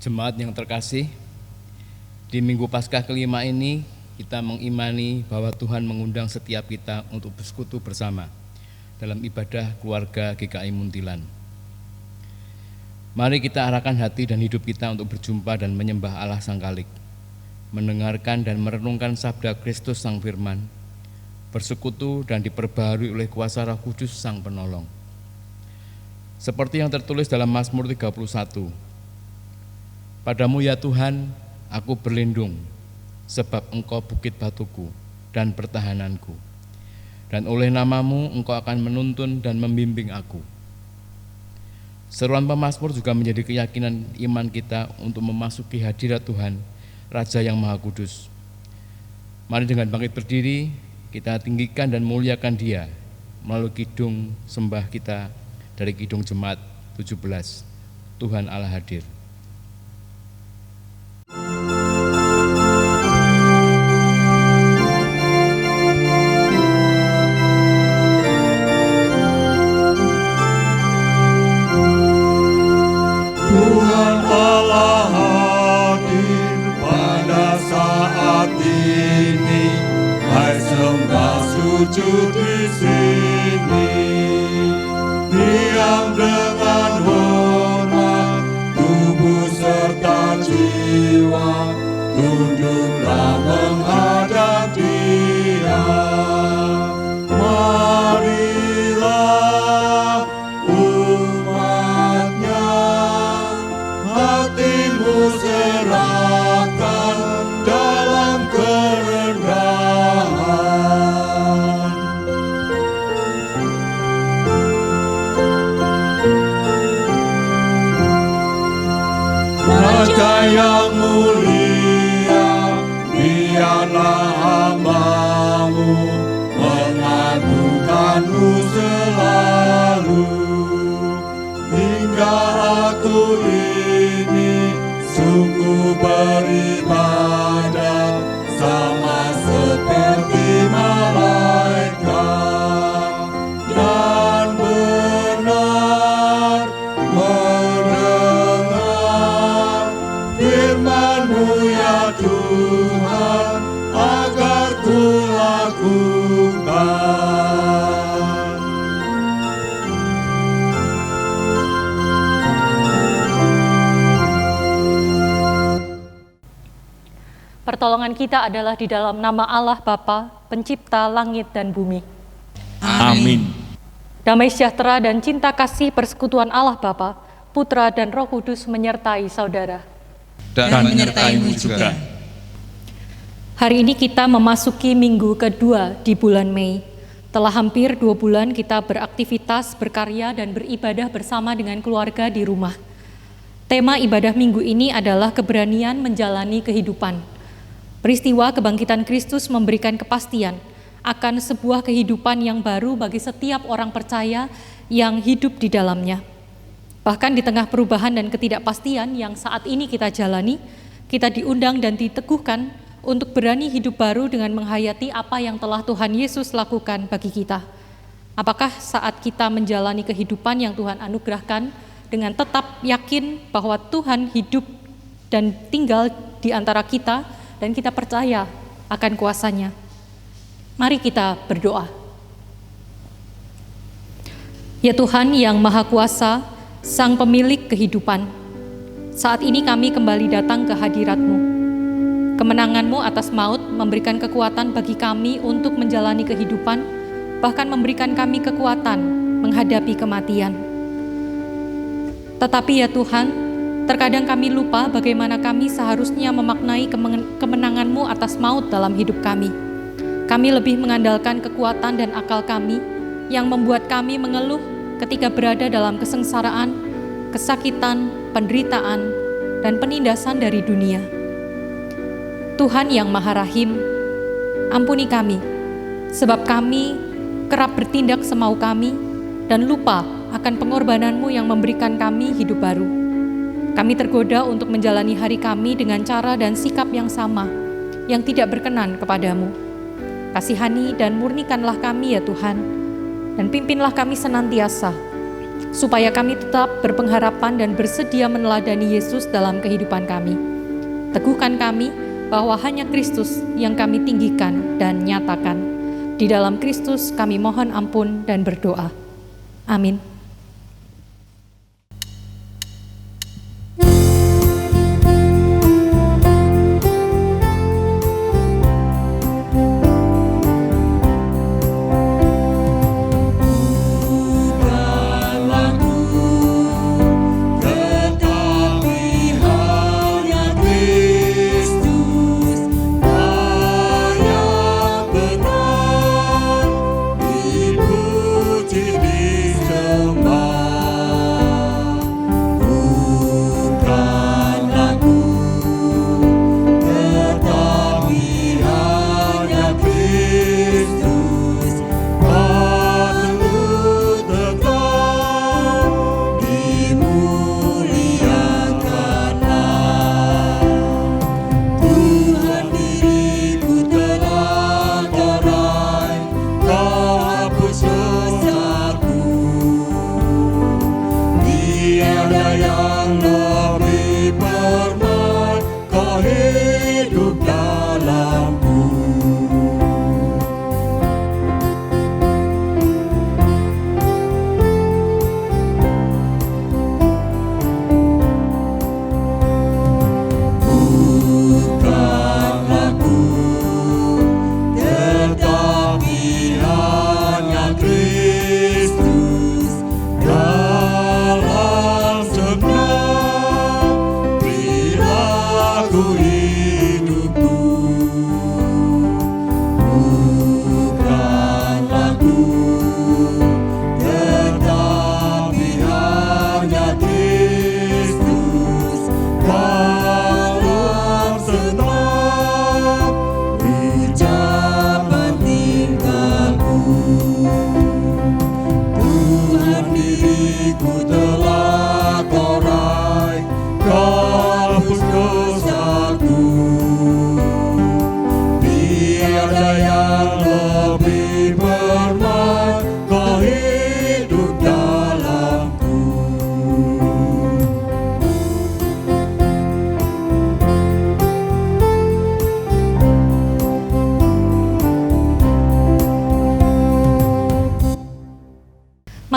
Jemaat yang terkasih, di Minggu Paskah kelima ini kita mengimani bahwa Tuhan mengundang setiap kita untuk bersekutu bersama dalam ibadah keluarga GKI Muntilan. Mari kita arahkan hati dan hidup kita untuk berjumpa dan menyembah Allah Sang Khalik, mendengarkan dan merenungkan sabda Kristus Sang Firman, bersekutu dan diperbaharui oleh kuasa Roh Kudus Sang Penolong. Seperti yang tertulis dalam Mazmur 31, "Padamu ya Tuhan, aku berlindung, sebab Engkau bukit batuku dan pertahananku. Dan oleh namamu Engkau akan menuntun dan membimbing aku." Seruan pemazmur juga menjadi keyakinan iman kita untuk memasuki hadirat Tuhan, Raja yang Maha Kudus. Mari dengan bangkit berdiri, kita tinggikan dan muliakan Dia melalui kidung sembah kita dari kidung Jemaat 17, Tuhan Allah hadir. Tuhan Allah hadir pada saat ini, hai sembah sujud di sini. Diam dengan hormat, tubuh serta jiwa, tunduklah menghadap Dia. Marilah umatnya, hatimu serahkan dalam kerendahan. Raja yang mulia, biarlah hamba-Mu mengadukanmu selalu. Hingga aku ini sungguh beribadah sama seperti malaikat, dan benar mendengar firman-Mu ya Tuhan, agar ku lakukan. Pertolongan kita adalah di dalam nama Allah Bapa, Pencipta langit dan bumi. Amin. Damai sejahtera dan cinta kasih persekutuan Allah Bapa, Putra dan Roh Kudus menyertai saudara. Dan menyertai-Mu juga. Hari ini kita memasuki minggu kedua di bulan Mei. Telah hampir 2 bulan kita beraktivitas, berkarya, dan beribadah bersama dengan keluarga di rumah. Tema ibadah minggu ini adalah keberanian menjalani kehidupan. Peristiwa kebangkitan Kristus memberikan kepastian akan sebuah kehidupan yang baru bagi setiap orang percaya yang hidup di dalamnya. Bahkan di tengah perubahan dan ketidakpastian yang saat ini kita jalani, kita diundang dan diteguhkan untuk berani hidup baru dengan menghayati apa yang telah Tuhan Yesus lakukan bagi kita. Apakah saat kita menjalani kehidupan yang Tuhan anugerahkan dengan tetap yakin bahwa Tuhan hidup dan tinggal di antara kita, dan kita percaya akan kuasa-Nya? Mari kita berdoa. Ya Tuhan yang Maha Kuasa, Sang Pemilik kehidupan, saat ini kami kembali datang ke hadirat-Mu. Kemenangan-Mu atas maut memberikan kekuatan bagi kami untuk menjalani kehidupan, bahkan memberikan kami kekuatan menghadapi kematian. Tetapi ya Tuhan, terkadang kami lupa bagaimana kami seharusnya memaknai kemenangan-Mu atas maut dalam hidup kami. Kami lebih mengandalkan kekuatan dan akal kami yang membuat kami mengeluh ketika berada dalam kesengsaraan, kesakitan, penderitaan, dan penindasan dari dunia. Tuhan yang Maha Rahim, ampuni kami, sebab kami kerap bertindak semau kami dan lupa akan pengorbanan-Mu yang memberikan kami hidup baru. Kami tergoda untuk menjalani hari kami dengan cara dan sikap yang sama, yang tidak berkenan kepadamu. Kasihani dan murnikanlah kami ya Tuhan, dan pimpinlah kami senantiasa supaya kami tetap berpengharapan dan bersedia meneladani Yesus dalam kehidupan kami. Teguhkan kami bahwa hanya Kristus yang kami tinggikan dan nyatakan. Di dalam Kristus kami mohon ampun dan berdoa. Amin.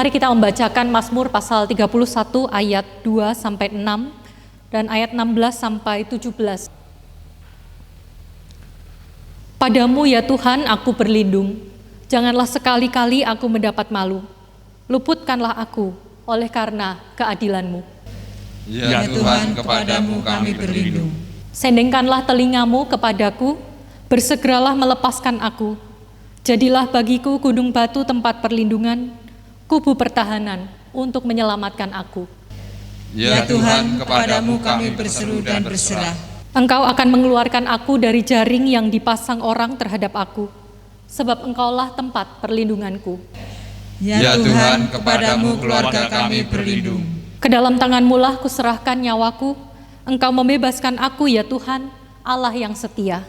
Mari kita membacakan Mazmur pasal 31 ayat 2 sampai 6 dan ayat 16 sampai 17. Padamu ya Tuhan aku berlindung, janganlah sekali-kali aku mendapat malu. Luputkanlah aku oleh karena keadilan-Mu. Ya Tuhan, kepadamu kami berlindung. Sendengkanlah telingamu kepadaku, bersegeralah melepaskan aku. Jadilah bagiku gunung batu tempat perlindungan, kubu pertahanan untuk menyelamatkan aku. Ya Tuhan, kepadamu kami berseru dan berserah. Engkau akan mengeluarkan aku dari jaring yang dipasang orang terhadap aku, sebab Engkaulah tempat perlindunganku. Ya Tuhan, kepadamu keluarga kami berlindung. Ke dalam tangan-Mu lah kuserahkan nyawaku, Engkau membebaskan aku ya Tuhan, Allah yang setia.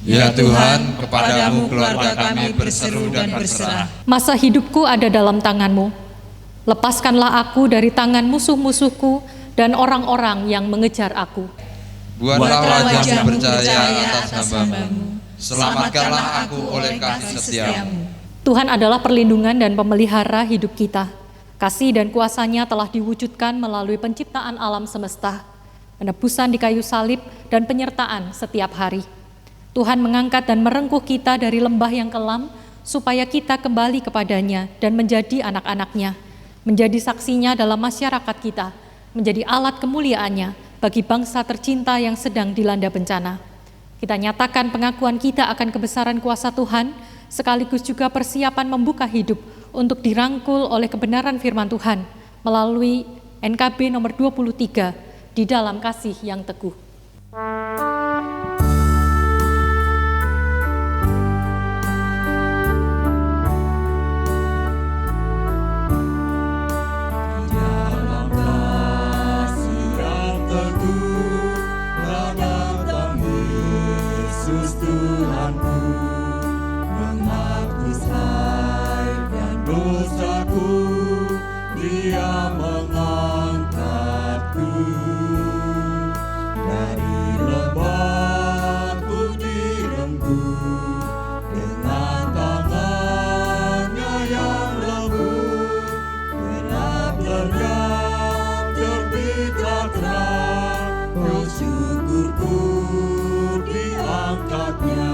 Ya Tuhan, kepadamu keluarga kami berseru dan berserah. Masa hidupku ada dalam tangan-Mu. Lepaskanlah aku dari tangan musuh-musuhku dan orang-orang yang mengejar aku. Buatlah wajah-Mu bercahaya atas hamba-Mu. Selamatkanlah aku oleh kasih setia-Mu. Tuhan adalah perlindungan dan pemelihara hidup kita. Kasih dan kuasa-Nya telah diwujudkan melalui penciptaan alam semesta, penebusan di kayu salib, dan penyertaan setiap hari. Tuhan mengangkat dan merengkuh kita dari lembah yang kelam, supaya kita kembali kepadanya dan menjadi anak-anak-Nya, menjadi saksinya dalam masyarakat kita, menjadi alat kemuliaan-Nya bagi bangsa tercinta yang sedang dilanda bencana. Kita nyatakan pengakuan kita akan kebesaran kuasa Tuhan, sekaligus juga persiapan membuka hidup untuk dirangkul oleh kebenaran firman Tuhan melalui NKB nomor 23 di dalam kasih yang teguh. Dia Dia mengangkatku dari lembahku direnggut dengan tangannya yang lembut, gelap lenyap terbitlah terang, oh syukurku diangkatnya.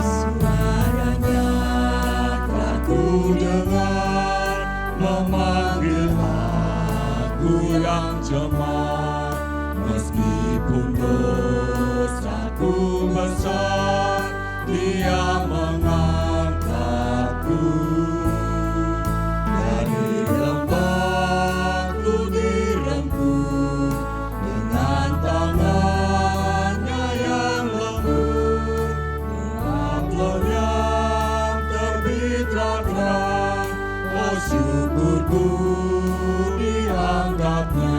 Suaranya telah ku dengar memanggil aku yang jemaat, meskipun dosaku besar, Dia mengangkatku dari lembahku direnggut dengan tangannya yang lembut, gelap lenyap terbitlah terang, oh syukurku diangkatnya.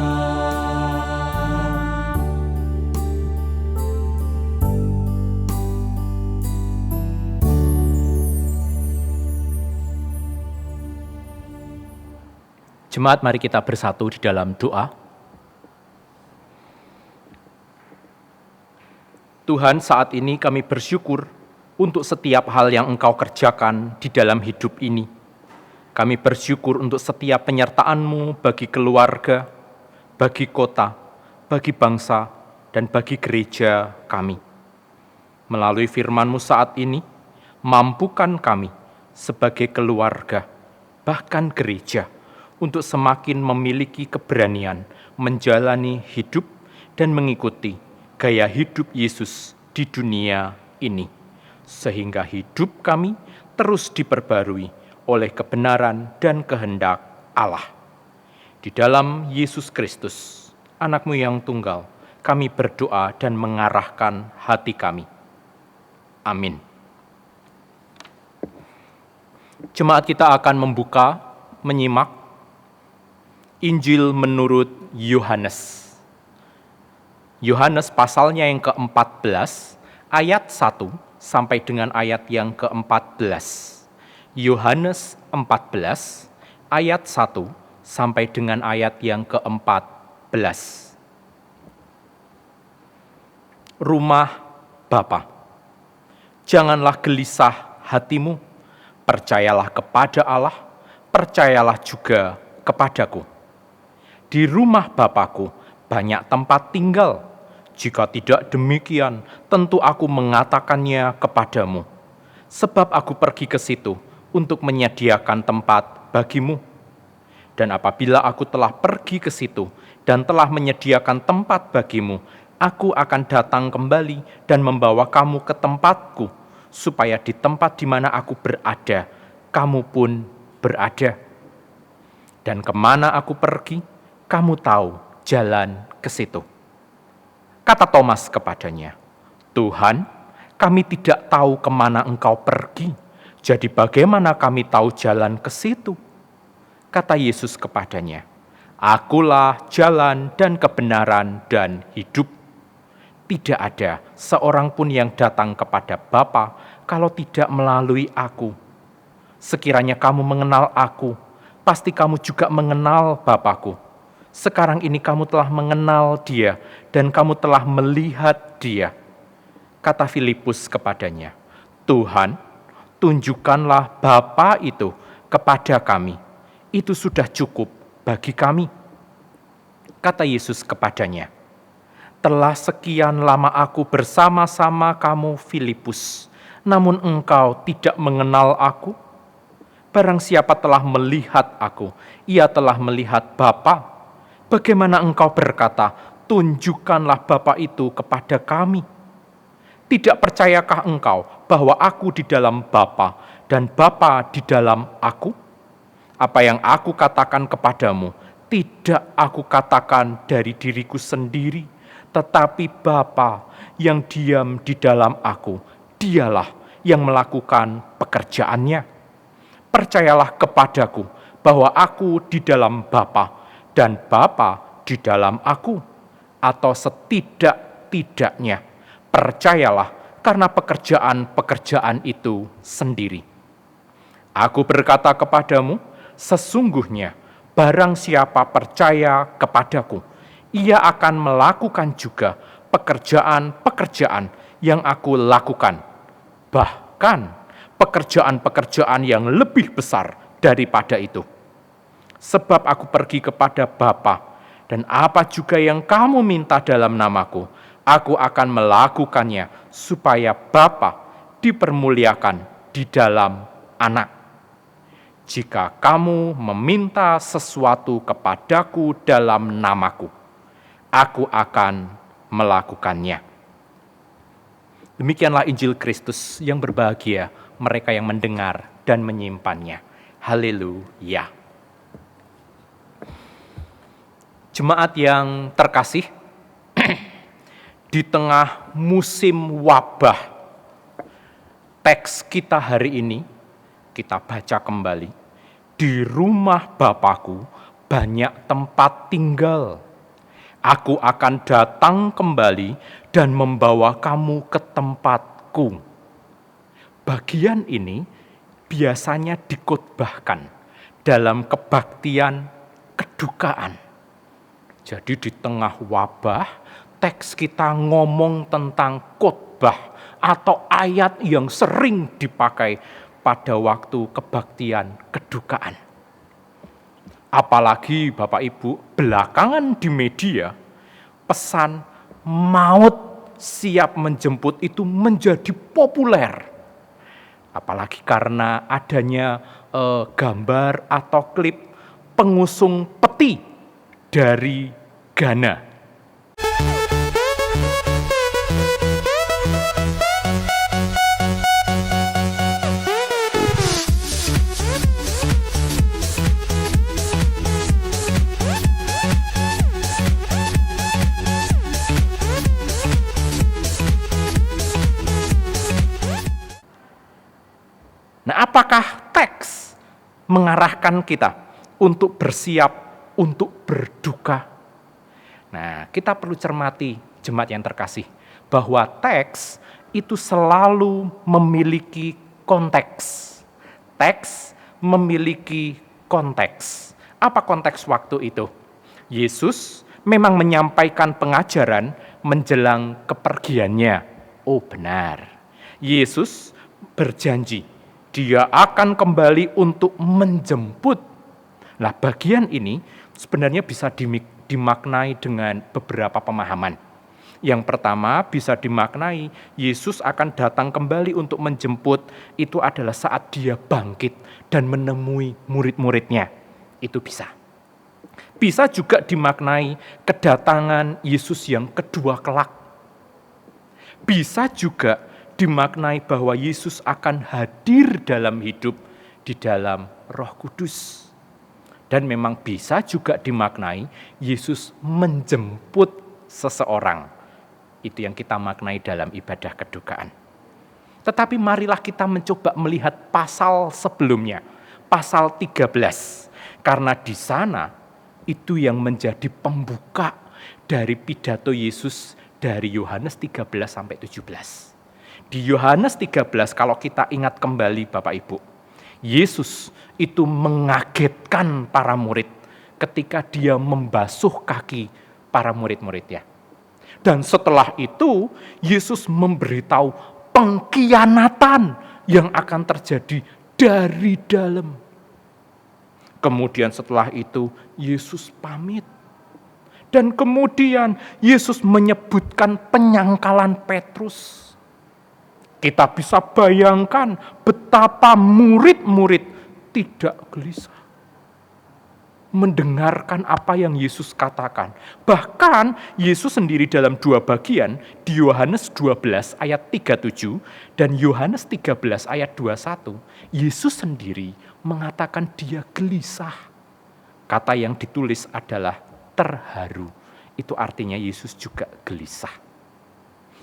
Jemaat, mari kita bersatu di dalam doa. Tuhan, saat ini kami bersyukur untuk setiap hal yang Engkau kerjakan di dalam hidup ini. Kami bersyukur untuk setiap penyertaan-Mu bagi keluarga, bagi kota, bagi bangsa, dan bagi gereja kami. Melalui firman-Mu saat ini, mampukan kami sebagai keluarga, bahkan gereja, untuk semakin memiliki keberanian menjalani hidup dan mengikuti gaya hidup Yesus di dunia ini, sehingga hidup kami terus diperbarui oleh kebenaran dan kehendak Allah. Di dalam Yesus Kristus, Anak-Mu yang tunggal, kami berdoa dan mengarahkan hati kami. Amin. Jemaat, kita akan menyimak Injil menurut Yohanes. Yohanes pasalnya yang ke-14, ayat 1 sampai dengan ayat yang ke-14. Yohanes 14, ayat 1 sampai dengan ayat yang ke-14. Rumah Bapa. Janganlah gelisah hatimu, percayalah kepada Allah, percayalah juga kepadaku. Di rumah Bapa-Ku banyak tempat tinggal. Jika tidak demikian, tentu aku mengatakannya kepadamu. Sebab aku pergi ke situ untuk menyediakan tempat bagimu. Dan apabila aku telah pergi ke situ dan telah menyediakan tempat bagimu, aku akan datang kembali dan membawa kamu ke tempatku, supaya di tempat di mana aku berada, kamu pun berada. Dan kemana aku pergi, kamu tahu jalan ke situ. Kata Thomas kepadanya, Tuhan, kami tidak tahu kemana Engkau pergi, jadi bagaimana kami tahu jalan ke situ? Kata Yesus kepadanya, Akulah jalan dan kebenaran dan hidup. Tidak ada seorang pun yang datang kepada Bapa kalau tidak melalui aku. Sekiranya kamu mengenal aku, pasti kamu juga mengenal Bapa-Ku. Sekarang ini kamu telah mengenal Dia dan kamu telah melihat Dia. Kata Filipus kepadanya, Tuhan, tunjukkanlah Bapa itu kepada kami. Itu sudah cukup bagi kami. Kata Yesus kepadanya, telah sekian lama aku bersama-sama kamu, Filipus, namun engkau tidak mengenal aku. Barang siapa telah melihat aku, ia telah melihat Bapa. Bagaimana engkau berkata, tunjukkanlah Bapa itu kepada kami? Tidak percayakah engkau bahwa aku di dalam Bapa dan Bapa di dalam aku? Apa yang aku katakan kepadamu, tidak aku katakan dari diriku sendiri, tetapi Bapa yang diam di dalam aku, Dialah yang melakukan pekerjaannya. Percayalah kepadaku bahwa aku di dalam Bapa dan Bapa di dalam aku, atau tidaknya. Percayalah karena pekerjaan-pekerjaan itu sendiri. Aku berkata kepadamu, sesungguhnya barang siapa percaya kepadaku, ia akan melakukan juga pekerjaan-pekerjaan yang aku lakukan. Bahkan pekerjaan-pekerjaan yang lebih besar daripada itu. Sebab aku pergi kepada Bapa, dan apa juga yang kamu minta dalam namaku, aku akan melakukannya supaya Bapa dipermuliakan di dalam Anak. Jika kamu meminta sesuatu kepadaku dalam namaku, aku akan melakukannya. Demikianlah Injil Kristus. Yang berbahagia mereka yang mendengar dan menyimpannya. Haleluya. Jemaat yang terkasih, di tengah musim wabah, teks kita hari ini kita baca kembali. Di rumah Bapakku banyak tempat tinggal. Aku akan datang kembali dan membawa kamu ke tempatku. Bagian ini biasanya dikhotbahkan dalam kebaktian kedukaan. Jadi di tengah wabah, teks kita ngomong tentang khotbah atau ayat yang sering dipakai pada waktu kebaktian kedukaan. Apalagi Bapak Ibu, belakangan di media, pesan maut siap menjemput itu menjadi populer. Apalagi karena adanya gambar atau klip pengusung peti dari Ghana. Nah, apakah teks mengarahkan kita untuk bersiap untuk berduka? Nah, kita perlu cermati, jemaat yang terkasih, bahwa teks itu selalu memiliki konteks. Teks memiliki konteks. Apa konteks waktu itu? Yesus memang menyampaikan pengajaran menjelang kepergiannya. Oh, benar. Yesus berjanji Dia akan kembali untuk menjemput. Nah, bagian ini sebenarnya bisa dimaknai dengan beberapa pemahaman. Yang pertama bisa dimaknai Yesus akan datang kembali untuk menjemput, itu adalah saat Dia bangkit dan menemui murid-muridnya. Itu bisa. Bisa juga dimaknai kedatangan Yesus yang kedua kelak. Bisa juga dimaknai bahwa Yesus akan hadir dalam hidup di dalam Roh Kudus. Dan memang bisa juga dimaknai Yesus menjemput seseorang. Itu yang kita maknai dalam ibadah kedukaan. Tetapi marilah kita mencoba melihat pasal sebelumnya, pasal 13. Karena di sana itu yang menjadi pembuka dari pidato Yesus dari Yohanes 13 sampai 17. Di Yohanes 13 kalau kita ingat kembali Bapak Ibu, Yesus itu mengagetkan para murid ketika Dia membasuh kaki para murid-muridnya. Dan setelah itu Yesus memberitahu pengkhianatan yang akan terjadi dari dalam. Kemudian setelah itu Yesus pamit. Dan kemudian Yesus menyebutkan penyangkalan Petrus. Kita bisa bayangkan betapa murid-murid tidak gelisah mendengarkan apa yang Yesus katakan. Bahkan Yesus sendiri dalam dua bagian, di Yohanes 12 ayat 37 dan Yohanes 13 ayat 21, Yesus sendiri mengatakan Dia gelisah. Kata yang ditulis adalah terharu. Itu artinya Yesus juga gelisah.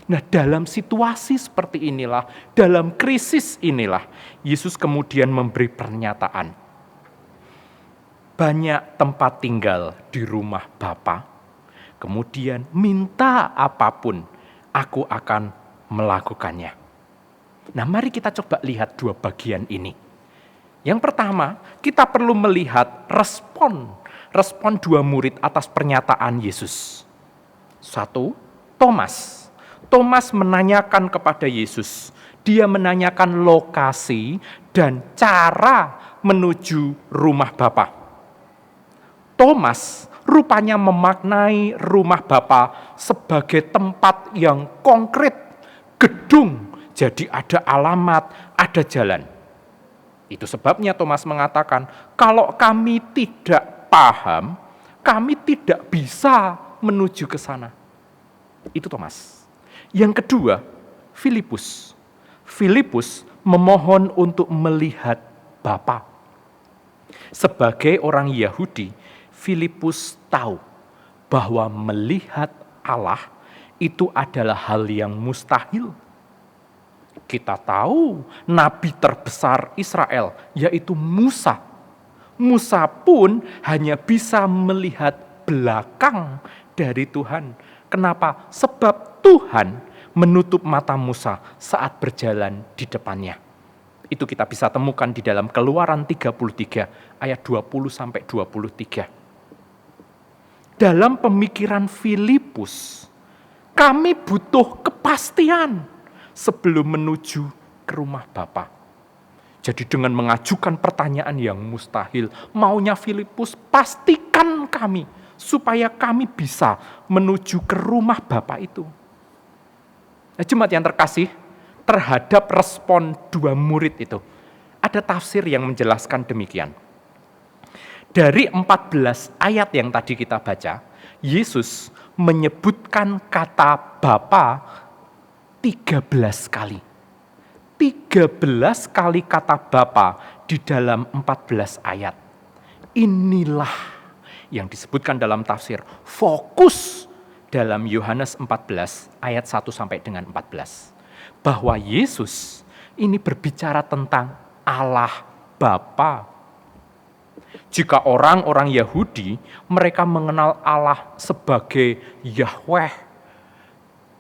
Nah, dalam situasi seperti inilah, dalam krisis inilah, Yesus kemudian memberi pernyataan. Banyak tempat tinggal di rumah Bapa, kemudian minta apapun aku akan melakukannya. Nah, mari kita coba lihat dua bagian ini. Yang pertama, kita perlu melihat respon dua murid atas pernyataan Yesus. Satu, Thomas. Thomas menanyakan kepada Yesus. Dia menanyakan lokasi dan cara menuju rumah Bapa. Thomas rupanya memaknai rumah Bapa sebagai tempat yang konkret, gedung, jadi ada alamat, ada jalan. Itu sebabnya Thomas mengatakan, kalau kami tidak paham, kami tidak bisa menuju ke sana. Itu Thomas. Yang kedua, Filipus. Filipus memohon untuk melihat Bapa. Sebagai orang Yahudi, Filipus tahu bahwa melihat Allah itu adalah hal yang mustahil. Kita tahu nabi terbesar Israel, yaitu Musa. Musa pun hanya bisa melihat belakang dari Tuhan. Kenapa? Sebab Tuhan menutup mata Musa saat berjalan di depannya. Itu kita bisa temukan di dalam Keluaran 33 ayat 20-23. Dalam pemikiran Filipus, kami butuh kepastian sebelum menuju ke rumah Bapa. Jadi dengan mengajukan pertanyaan yang mustahil, maunya Filipus, pastikan kami supaya kami bisa menuju ke rumah Bapa itu. Nah, jemaat yang terkasih, terhadap respon dua murid itu, ada tafsir yang menjelaskan demikian. Dari 14 ayat yang tadi kita baca, Yesus menyebutkan kata Bapa 13 kali. 13 kali kata Bapa di dalam 14 ayat. Inilah yang disebutkan dalam tafsir fokus dalam Yohanes 14 ayat 1 sampai dengan 14. Bahwa Yesus ini berbicara tentang Allah Bapa. Jika orang-orang Yahudi, mereka mengenal Allah sebagai Yahweh,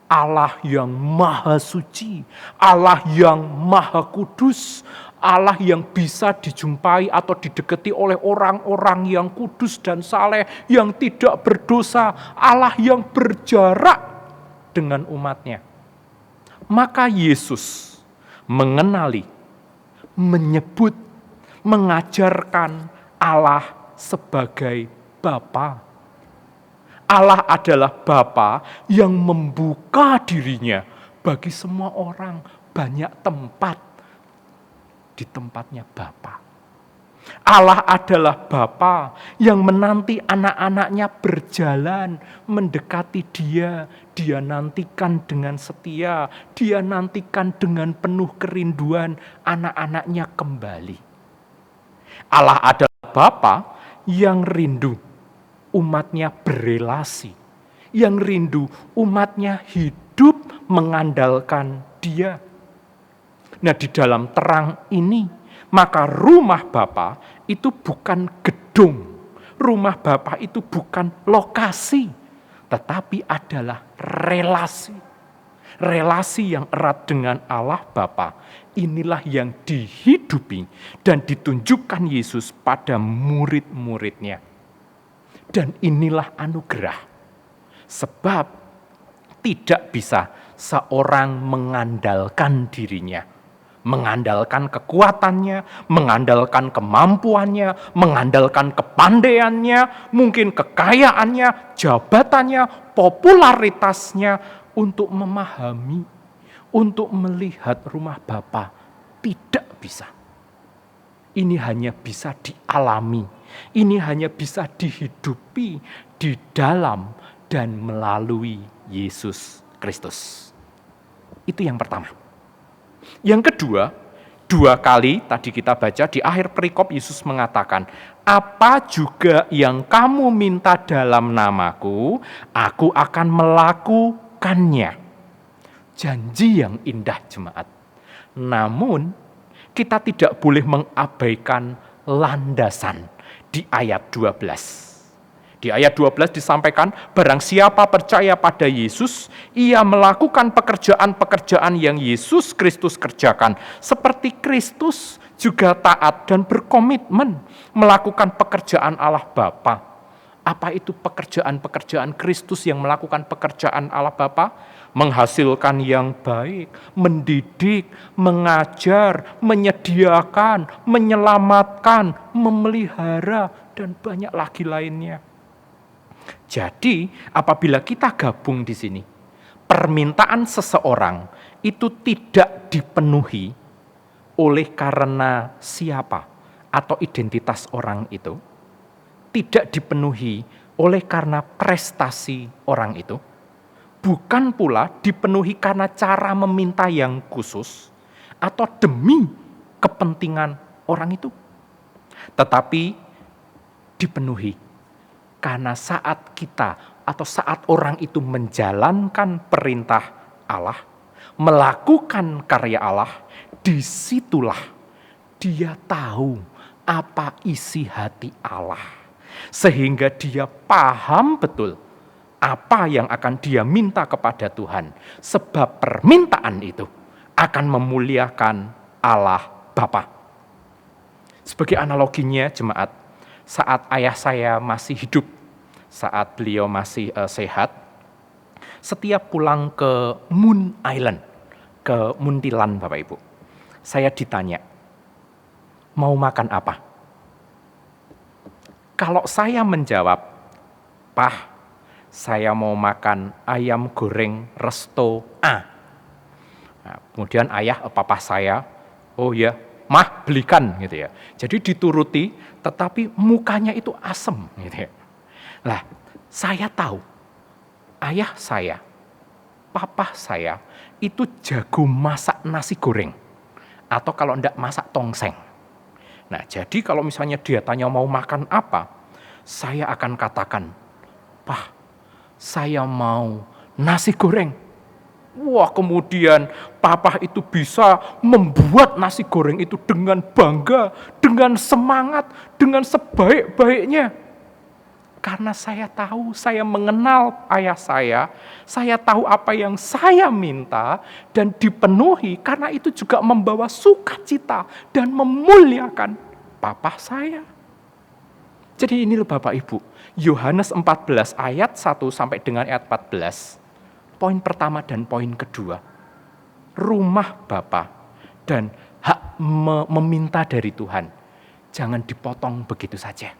Allah yang maha suci, Allah yang maha kudus, Allah yang bisa dijumpai atau didekati oleh orang-orang yang kudus dan saleh, yang tidak berdosa, Allah yang berjarak dengan umatnya. Maka Yesus mengenali, menyebut, mengajarkan Allah sebagai Bapa. Allah adalah Bapa yang membuka dirinya bagi semua orang, banyak tempat di tempatnya Bapa. Allah adalah Bapa yang menanti anak-anaknya berjalan mendekati Dia. Dia nantikan dengan setia, Dia nantikan dengan penuh kerinduan anak-anaknya kembali. Allah adalah Bapa yang rindu umatnya berelasi, yang rindu umatnya hidup mengandalkan Dia. Nah, di dalam terang ini, maka rumah Bapa itu bukan gedung, rumah Bapa itu bukan lokasi, tetapi adalah relasi. Relasi yang erat dengan Allah Bapa, inilah yang dihidupi dan ditunjukkan Yesus pada murid-muridnya. Dan inilah anugerah. Sebab tidak bisa seorang mengandalkan dirinya, mengandalkan kekuatannya, mengandalkan kemampuannya, mengandalkan kepandaiannya, mungkin kekayaannya, jabatannya, popularitasnya untuk memahami, untuk melihat rumah Bapa. Tidak bisa. Ini hanya bisa dialami, ini hanya bisa dihidupi di dalam dan melalui Yesus Kristus. Itu yang pertama. Yang kedua, 2 kali tadi kita baca di akhir perikop Yesus mengatakan, apa juga yang kamu minta dalam namaku, aku akan melakukannya. Janji yang indah jemaat. Namun, kita tidak boleh mengabaikan landasan di ayat 12. Di ayat 12 disampaikan, barang siapa percaya pada Yesus, ia melakukan pekerjaan-pekerjaan yang Yesus Kristus kerjakan. Seperti Kristus juga taat dan berkomitmen melakukan pekerjaan Allah Bapa. Apa itu pekerjaan-pekerjaan Kristus yang melakukan pekerjaan Allah Bapa? Menghasilkan yang baik, mendidik, mengajar, menyediakan, menyelamatkan, memelihara, dan banyak lagi lainnya. Jadi, apabila kita gabung di sini, permintaan seseorang itu tidak dipenuhi oleh karena siapa atau identitas orang itu, tidak dipenuhi oleh karena prestasi orang itu, bukan pula dipenuhi karena cara meminta yang khusus atau demi kepentingan orang itu, tetapi dipenuhi karena saat kita atau saat orang itu menjalankan perintah Allah, melakukan karya Allah, disitulah dia tahu apa isi hati Allah. Sehingga dia paham betul apa yang akan dia minta kepada Tuhan. Sebab permintaan itu akan memuliakan Allah Bapa. Sebagai analoginya jemaat, saat ayah saya masih hidup, saat beliau masih sehat, setiap pulang ke Moon Island, ke Muntilan Bapak Ibu, saya ditanya, mau makan apa? Kalau saya menjawab, Pak, saya mau makan ayam goreng resto A. Nah, kemudian ayah, papa saya, oh ya, mah belikan gitu ya. Jadi dituruti, tetapi mukanya itu asem gitu ya. Lah, saya tahu, ayah saya, papa saya, itu jago masak nasi goreng. Atau kalau enggak masak tongseng. Nah, jadi kalau misalnya dia tanya mau makan apa, saya akan katakan, Pak, saya mau nasi goreng. Wah, kemudian papa itu bisa membuat nasi goreng itu dengan bangga, dengan semangat, dengan sebaik-baiknya. Karena saya tahu, saya mengenal ayah saya tahu apa yang saya minta dan dipenuhi, karena itu juga membawa sukacita dan memuliakan papa saya. Jadi ini loh Bapak Ibu, Yohanes 14 ayat 1 sampai dengan ayat 14, poin pertama dan poin kedua, rumah Bapa dan hak meminta dari Tuhan, jangan dipotong begitu saja.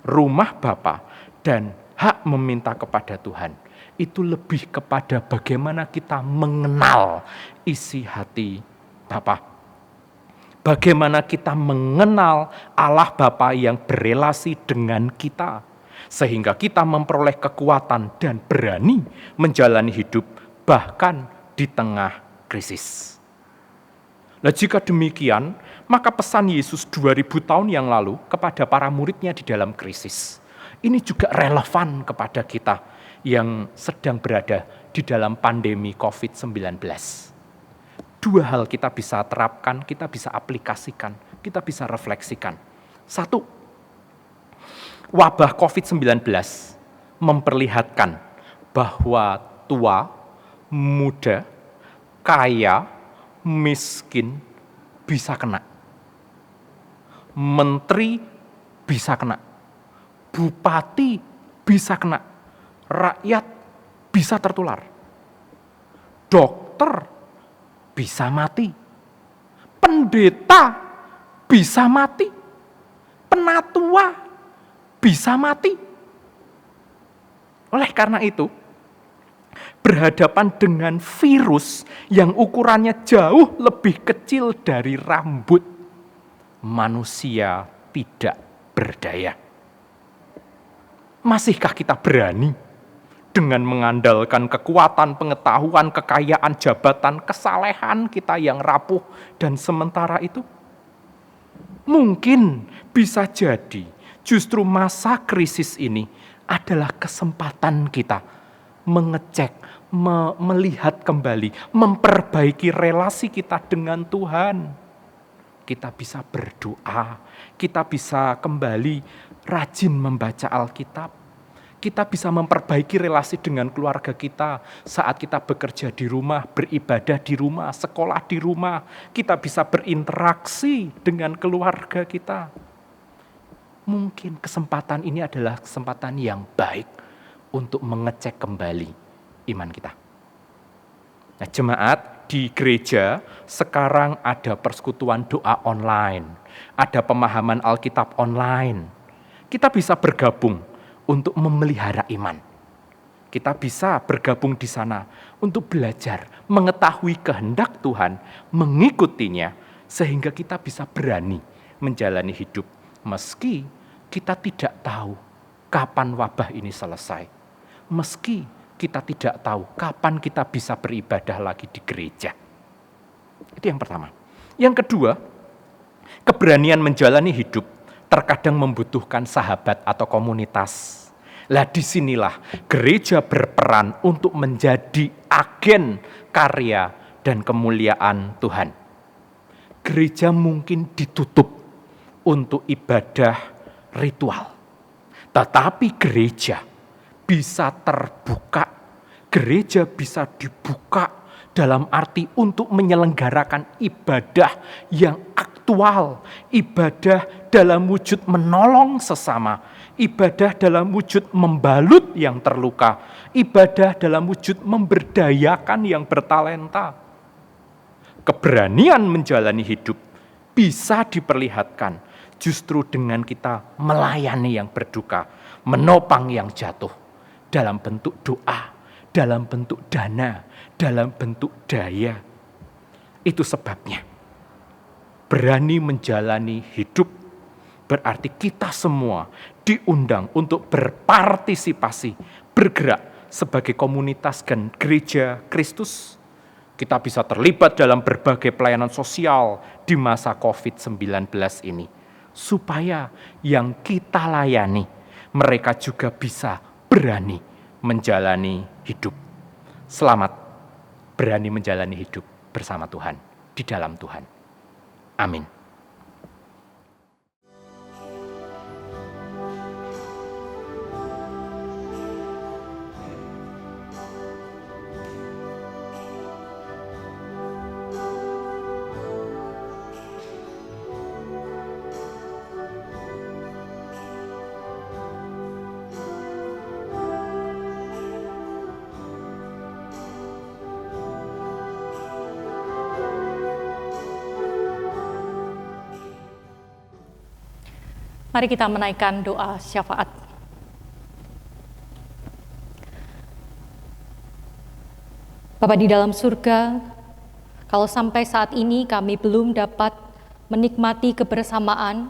Rumah Bapa dan hak meminta kepada Tuhan, itu lebih kepada bagaimana kita mengenal isi hati Bapa. Bagaimana kita mengenal Allah Bapa yang berelasi dengan kita, sehingga kita memperoleh kekuatan dan berani menjalani hidup bahkan di tengah krisis. Nah, jika demikian, maka pesan Yesus 2000 tahun yang lalu kepada para muridnya di dalam krisis, ini juga relevan kepada kita yang sedang berada di dalam pandemi COVID-19. Dua hal kita bisa terapkan, kita bisa aplikasikan, kita bisa refleksikan. Satu, wabah COVID-19 memperlihatkan bahwa tua, muda, kaya, miskin bisa kena. Menteri bisa kena. Bupati bisa kena. Rakyat bisa tertular. Dokter bisa mati. Pendeta bisa mati. Penatua bisa mati. Oleh karena itu, berhadapan dengan virus yang ukurannya jauh lebih kecil dari rambut, manusia tidak berdaya. Masihkah kita berani dengan mengandalkan kekuatan, pengetahuan, kekayaan, jabatan, kesalehan kita yang rapuh dan sementara itu? Mungkin bisa jadi justru masa krisis ini adalah kesempatan kita mengecek, melihat kembali, memperbaiki relasi kita dengan Tuhan. Kita bisa berdoa, kita bisa kembali rajin membaca Alkitab. Kita bisa memperbaiki relasi dengan keluarga kita saat kita bekerja di rumah, beribadah di rumah, sekolah di rumah. Kita bisa berinteraksi dengan keluarga kita. Mungkin kesempatan ini adalah kesempatan yang baik untuk mengecek kembali iman kita. Nah, jemaat di gereja sekarang ada persekutuan doa online, ada pemahaman Alkitab online. Kita bisa bergabung untuk memelihara iman. Kita bisa bergabung di sana untuk belajar, mengetahui kehendak Tuhan, mengikutinya, sehingga kita bisa berani menjalani hidup. Meski kita tidak tahu kapan wabah ini selesai. Meski kita tidak tahu kapan kita bisa beribadah lagi di gereja. Itu yang pertama. Yang kedua, keberanian menjalani hidup terkadang membutuhkan sahabat atau komunitas. Lah disinilah gereja berperan untuk menjadi agen karya dan kemuliaan Tuhan. Gereja mungkin ditutup untuk ibadah ritual. Tetapi gereja bisa terbuka. Gereja bisa dibuka dalam arti untuk menyelenggarakan ibadah yang aktual, ibadah dalam wujud menolong sesama, ibadah dalam wujud membalut yang terluka, ibadah dalam wujud memberdayakan yang bertalenta. Keberanian menjalani hidup bisa diperlihatkan justru dengan kita melayani yang berduka, menopang yang jatuh dalam bentuk doa, dalam bentuk dana, dalam bentuk daya. Itu sebabnya berani menjalani hidup berarti kita semua diundang untuk berpartisipasi, bergerak sebagai komunitas dan gereja Kristus. Kita bisa terlibat dalam berbagai pelayanan sosial di masa COVID-19 ini. Supaya yang kita layani, mereka juga bisa berani menjalani hidup. Selamat berani menjalani hidup bersama Tuhan, di dalam Tuhan. Amin. Mari kita menaikkan doa syafaat. Bapa di dalam surga, kalau sampai saat ini kami belum dapat menikmati kebersamaan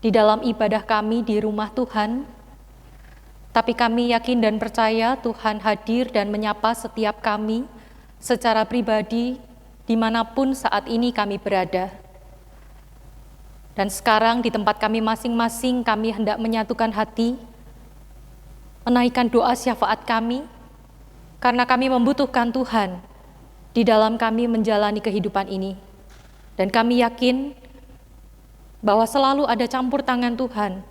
di dalam ibadah kami di rumah Tuhan, tapi kami yakin dan percaya Tuhan hadir dan menyapa setiap kami secara pribadi dimanapun saat ini kami berada. Dan sekarang di tempat kami masing-masing, kami hendak menyatukan hati, menaikkan doa syafaat kami, karena kami membutuhkan Tuhan di dalam kami menjalani kehidupan ini. Dan kami yakin bahwa selalu ada campur tangan Tuhan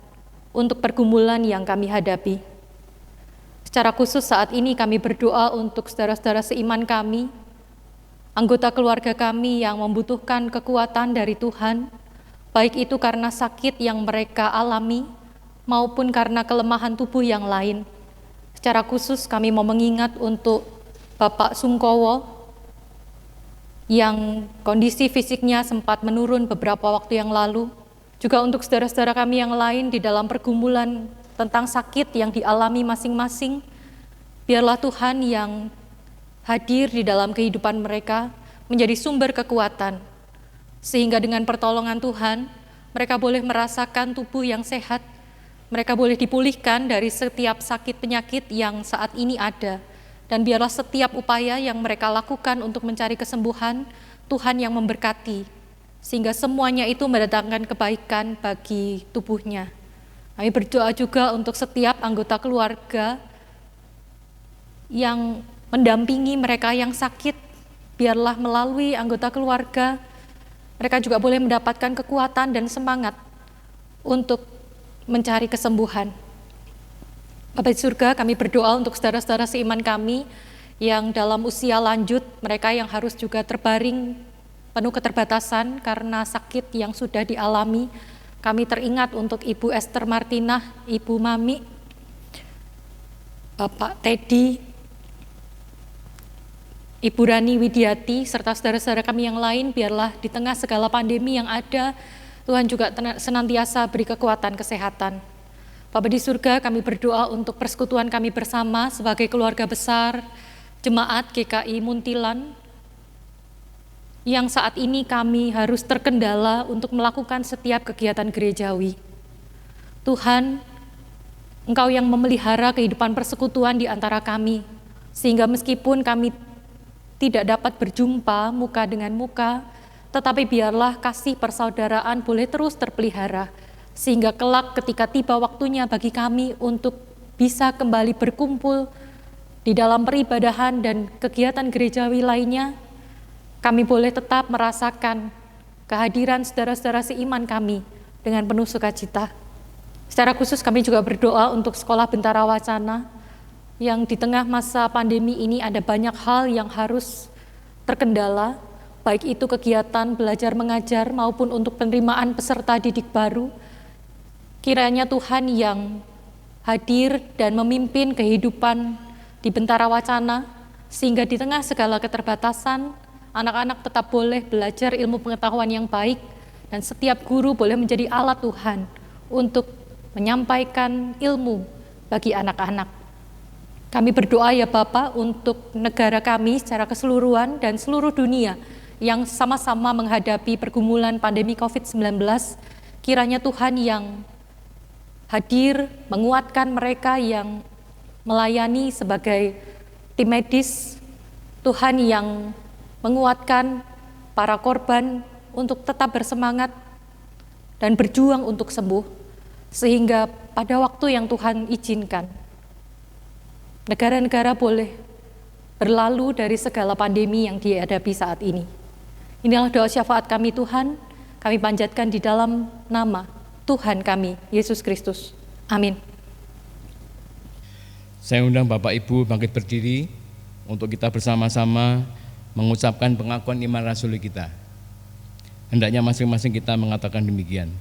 untuk pergumulan yang kami hadapi. Secara khusus saat ini kami berdoa untuk saudara-saudara seiman kami, anggota keluarga kami yang membutuhkan kekuatan dari Tuhan, baik itu karena sakit yang mereka alami maupun karena kelemahan tubuh yang lain. Secara khusus kami mau mengingat untuk Bapak Sungkowo yang kondisi fisiknya sempat menurun beberapa waktu yang lalu. Juga untuk saudara-saudara kami yang lain di dalam pergumulan tentang sakit yang dialami masing-masing. Biarlah Tuhan yang hadir di dalam kehidupan mereka menjadi sumber kekuatan, sehingga dengan pertolongan Tuhan, mereka boleh merasakan tubuh yang sehat, mereka boleh dipulihkan dari setiap sakit penyakit yang saat ini ada. Dan biarlah setiap upaya yang mereka lakukan untuk mencari kesembuhan, Tuhan yang memberkati, sehingga semuanya itu mendatangkan kebaikan bagi tubuhnya. Kami berdoa juga untuk setiap anggota keluarga yang mendampingi mereka yang sakit, biarlah melalui anggota keluarga, mereka juga boleh mendapatkan kekuatan dan semangat untuk mencari kesembuhan. Bapa di surga, kami berdoa untuk saudara-saudara seiman kami yang dalam usia lanjut, mereka yang harus juga terbaring penuh keterbatasan karena sakit yang sudah dialami. Kami teringat untuk Ibu Esther Martinah, Ibu Mami, Bapak Teddy, Ibu Rani Widiati, serta saudara-saudara kami yang lain, biarlah di tengah segala pandemi yang ada, Tuhan juga senantiasa beri kekuatan kesehatan. Bapa di surga, kami berdoa untuk persekutuan kami bersama sebagai keluarga besar, Jemaat GKI Muntilan, yang saat ini kami harus terkendala untuk melakukan setiap kegiatan gerejawi. Tuhan, Engkau yang memelihara kehidupan persekutuan di antara kami, sehingga meskipun kami tidak dapat berjumpa muka dengan muka, tetapi biarlah kasih persaudaraan boleh terus terpelihara, sehingga kelak ketika tiba waktunya bagi kami untuk bisa kembali berkumpul di dalam peribadahan dan kegiatan gerejawi lainnya, kami boleh tetap merasakan kehadiran saudara-saudara seiman kami dengan penuh sukacita. Secara khusus kami juga berdoa untuk Sekolah Bentara Wacana, yang di tengah masa pandemi ini ada banyak hal yang harus terkendala, baik itu kegiatan belajar mengajar maupun untuk penerimaan peserta didik baru. Kiranya Tuhan yang hadir dan memimpin kehidupan di Bentara Wacana, sehingga di tengah segala keterbatasan, anak-anak tetap boleh belajar ilmu pengetahuan yang baik, dan setiap guru boleh menjadi alat Tuhan untuk menyampaikan ilmu bagi anak-anak. Kami berdoa ya Bapa untuk negara kami secara keseluruhan dan seluruh dunia yang sama-sama menghadapi pergumulan pandemi COVID-19, kiranya Tuhan yang hadir menguatkan mereka yang melayani sebagai tim medis, Tuhan yang menguatkan para korban untuk tetap bersemangat dan berjuang untuk sembuh, sehingga pada waktu yang Tuhan izinkan, negara-negara boleh berlalu dari segala pandemi yang dihadapi saat ini. Inilah doa syafaat kami Tuhan, kami panjatkan di dalam nama Tuhan kami, Yesus Kristus. Amin. Saya undang Bapak Ibu bangkit berdiri untuk kita bersama-sama mengucapkan pengakuan iman rasuli kita. Hendaknya masing-masing kita mengatakan demikian.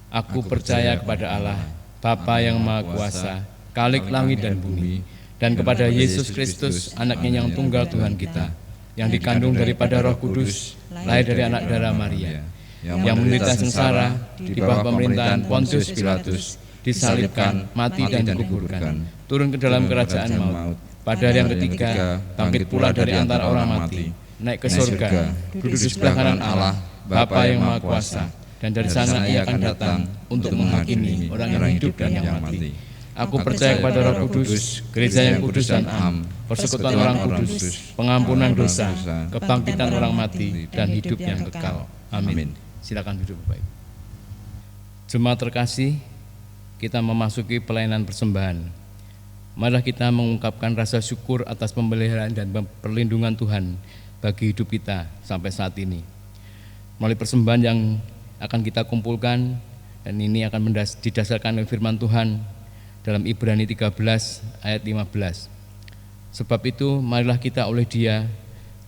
Aku percaya kepada Allah, Bapa yang Maha Kuasa, Khalik langit dan bumi, dan kepada Yesus Kristus, anaknya yang tunggal Tuhan kita, yang dikandung daripada Roh Kudus, lahir dari anak darah Maria, yang menderita sengsara di bawah pemerintahan Pontius Pilatus, disalibkan, mati dan dikuburkan, turun ke dalam kerajaan maut, pada hari yang ketiga bangkit pula dari antara orang mati, naik ke surga, duduk di sebelah kanan Allah, Bapa yang Maha Kuasa, dan dari sana ia akan datang untuk menghakimi orang yang hidup dan yang mati. Aku percaya kepada Roh Kudus, gereja yang kudus dan am, persekutuan orang kudus, pengampunan dosa, kebangkitan orang mati, dan hidup yang kekal. Amin. Silakan duduk Bapak Ibu. Jemaat terkasih, kita memasuki pelayanan persembahan. Marilah kita mengungkapkan rasa syukur atas pemeliharaan dan perlindungan Tuhan bagi hidup kita sampai saat ini. Melalui persembahan yang akan kita kumpulkan, dan ini akan didasarkan oleh firman Tuhan dalam Ibrani 13 ayat 15. Sebab itu marilah kita oleh Dia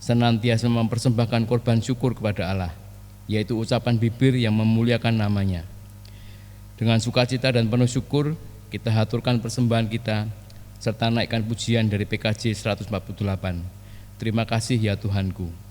senantiasa mempersembahkan korban syukur kepada Allah, yaitu ucapan bibir yang memuliakan nama-Nya. Dengan sukacita dan penuh syukur, kita haturkan persembahan kita, serta naikkan pujian dari PKJ 148. Terima kasih ya Tuhanku.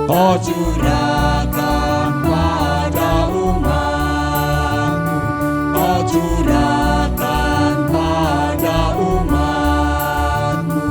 Kau curahkan pada umat-Mu, Kau curahkan pada umat-Mu.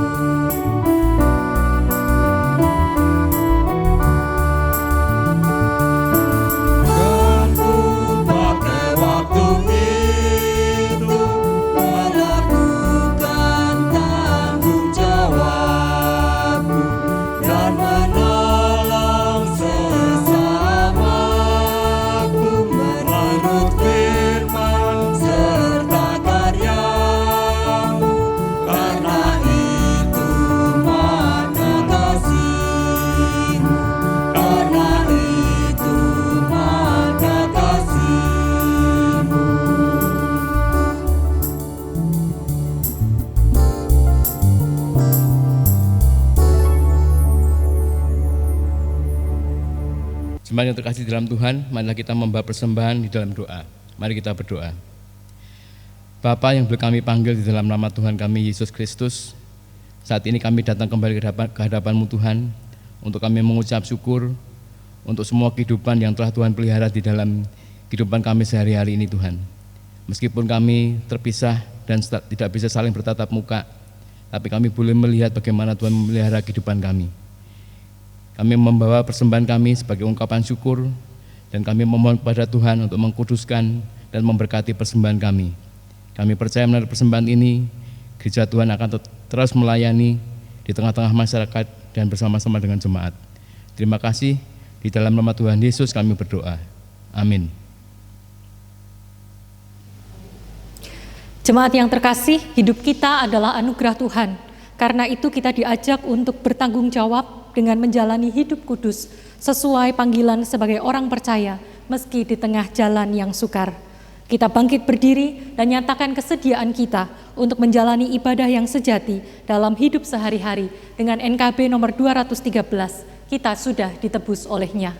Jemaat yang terkasih dalam Tuhan, marilah kita membawa persembahan di dalam doa. Mari kita berdoa. Bapa yang boleh kami panggil di dalam nama Tuhan kami Yesus Kristus, saat ini kami datang kembali ke hadapan-Mu Tuhan, untuk kami mengucap syukur untuk semua kehidupan yang telah Tuhan pelihara di dalam kehidupan kami sehari-hari ini Tuhan. Meskipun kami terpisah dan tidak bisa saling bertatap muka, tapi kami boleh melihat bagaimana Tuhan memelihara kehidupan kami. Kami membawa persembahan kami sebagai ungkapan syukur, dan kami memohon kepada Tuhan untuk mengkuduskan dan memberkati persembahan kami. Kami percaya melalui persembahan ini, gereja Tuhan akan terus melayani di tengah-tengah masyarakat dan bersama-sama dengan jemaat. Terima kasih, di dalam nama Tuhan Yesus kami berdoa. Amin. Jemaat yang terkasih, hidup kita adalah anugerah Tuhan. Karena itu kita diajak untuk bertanggung jawab dengan menjalani hidup kudus sesuai panggilan sebagai orang percaya meski di tengah jalan yang sukar. Kita bangkit berdiri dan nyatakan kesediaan kita untuk menjalani ibadah yang sejati dalam hidup sehari-hari dengan NKB nomor 213. Kita sudah ditebus olehnya.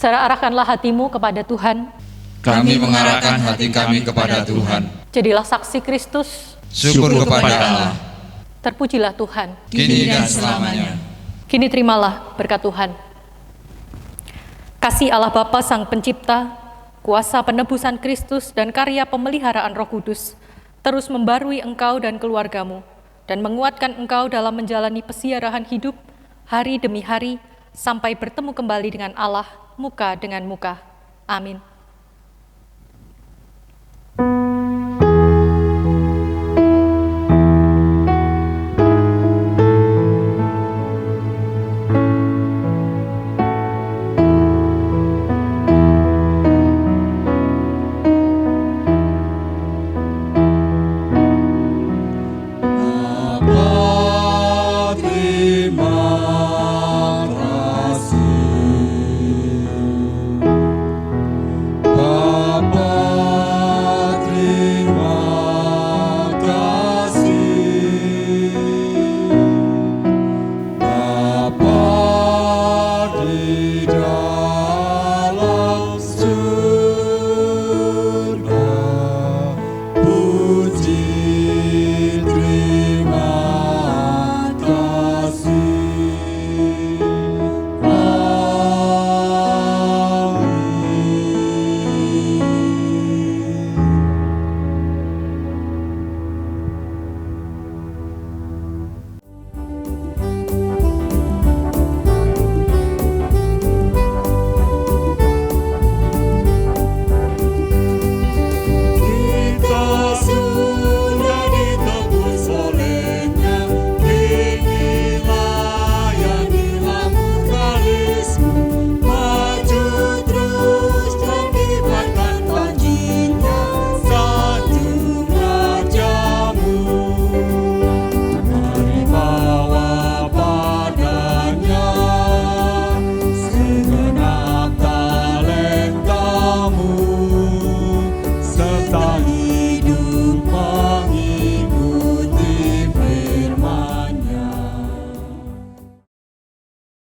Saudara, arahkanlah hatimu kepada Tuhan. Kami mengarahkan hati kami kepada Tuhan. Jadilah saksi Kristus. Syukur kepada Allah. Terpujilah Tuhan. Kini dan selamanya. Kini terimalah berkat Tuhan. Kasih Allah Bapa Sang Pencipta, kuasa penebusan Kristus dan karya pemeliharaan Roh Kudus terus membarui engkau dan keluargamu dan menguatkan engkau dalam menjalani pesiarahan hidup hari demi hari sampai bertemu kembali dengan Allah muka dengan muka. Amin.